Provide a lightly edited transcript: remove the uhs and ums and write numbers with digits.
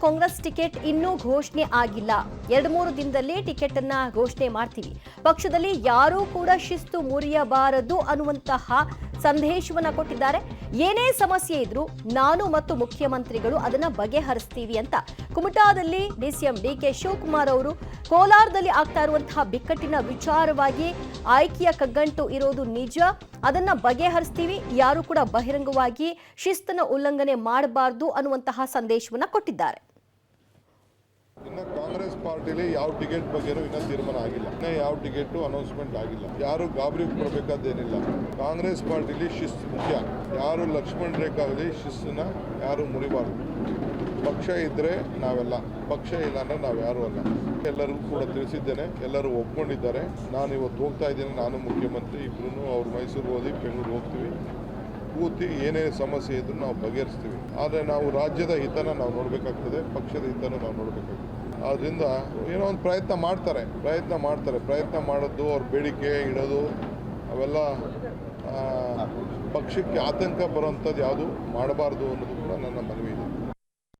Congress ticket ಇನ್ನೂ ಘೋಷಣೆ ಆಗಿಲ್ಲ. 2-3 ದಿನದಲ್ಲಿ ಟಿಕೆಟ್ ಅನ್ನ ಘೋಷಣೆ ಮಾಡ್ತೀವಿ. ಪಕ್ಷದಲ್ಲಿ ಯಾರೂ ಕೂಡ ಶಿಸ್ತು ಮುರಿಯಬಾರದು ಅನ್ನುವಂತಹ ಸಂದೇಶವನ್ನ ಕೊಟ್ಟಿದ್ದಾರೆ. ಏನೇ ಸಮಸ್ಯೆ ಇದ್ರೂ ನಾನು ಮತ್ತು ಮುಖ್ಯಮಂತ್ರಿಗಳು ಅದನ್ನ ಬಗೆಹರಿಸ್ತೀವಿ ಅಂತ ಕುಮಟಾದಲ್ಲಿ ಡಿಸಿಎಂ ಡಿಕೆ ಶಿವಕುಮಾರ್ ಅವರು ಕೋಲಾರದಲ್ಲಿ ಆಗ್ತಾ ಇರುವಂತಹ ಬಿಕ್ಕಟ್ಟಿನ ವಿಚಾರವಾಗಿ ಆಯ್ಕೆಯ ಕಗ್ಗಂಟು ಇರೋದು ನಿಜ, ಅದನ್ನ ಬಗೆಹರಿಸ್ತೀವಿ, ಯಾರು ಕೂಡ ಬಹಿರಂಗವಾಗಿ ಶಿಸ್ತನ್ನ ಉಲ್ಲಂಘನೆ ಮಾಡಬಾರದು ಅನ್ನುವಂತಹ ಸಂದೇಶವನ್ನ ಕೊಟ್ಟಿದ್ದಾರೆ. ಇನ್ನು ಕಾಂಗ್ರೆಸ್ ಪಾರ್ಟಿಲಿ ಯಾವ ಟಿಕೆಟ್ ಬಗ್ಗೆನೂ ಇನ್ನೂ ತೀರ್ಮಾನ ಆಗಿಲ್ಲ. ಇನ್ನೂ ಯಾವ ಟಿಕೆಟ್ ಅನೌನ್ಸ್ಮೆಂಟ್ ಆಗಿಲ್ಲ. ಯಾರು ಗಾಬರಿ ಪಡಬೇಕಾದೇನಿಲ್ಲ. ಕಾಂಗ್ರೆಸ್ ಪಾರ್ಟಿಲಿ ಶಿಸ್ತು ಮುಖ್ಯ. ಯಾರು ಲಕ್ಷ್ಮಣ ರೇಖಾವಳಿ ಶಿಸ್ತನ್ನ ಯಾರು ಮುರಿಬಾರ್ದು. ಪಕ್ಷ ಇದ್ದರೆ ನಾವೆಲ್ಲ, ಪಕ್ಷ ಇಲ್ಲ ಅಂದರೆ ನಾವು ಯಾರು ಅಲ್ಲ. ಎಲ್ಲರಿಗೂ ಕೂಡ ತಿಳಿಸಿದ್ದೇನೆ, ಎಲ್ಲರೂ ಒಪ್ಕೊಂಡಿದ್ದಾರೆ. ನಾನು ಇವತ್ತು ಹೋಗ್ತಾ ಇದ್ದೇನೆ, ನಾನು ಮುಖ್ಯಮಂತ್ರಿ ಇಬ್ಬರೂ. ಅವ್ರು ಮೈಸೂರು ಹೋಗಿ ಬೆಂಗಳೂರು ಹೋಗ್ತೀವಿ. ಕೂತಿ ಏನೇ ಸಮಸ್ಯೆ ಇದ್ರೂ ನಾವು ಬಗೆಹರಿಸ್ತೀವಿ. ಆದರೆ ನಾವು ರಾಜ್ಯದ ಹಿತನ ನಾವು ನೋಡಬೇಕಾಗ್ತದೆ, ಪಕ್ಷದ ಹಿತನ ನಾವು ನೋಡಬೇಕಾಗ್ತದೆ. ಆದ್ದರಿಂದ ಏನೋ ಒಂದು ಪ್ರಯತ್ನ ಮಾಡೋದು, ಅವ್ರ ಬೇಡಿಕೆ ಇಡೋದು ಅವೆಲ್ಲ ಪಕ್ಷಕ್ಕೆ ಆತಂಕ ಬರುವಂಥದ್ದು ಯಾವುದು ಮಾಡಬಾರ್ದು ಅನ್ನೋದು ಕೂಡ ನನ್ನ ಮನವಿ ಇದೆ.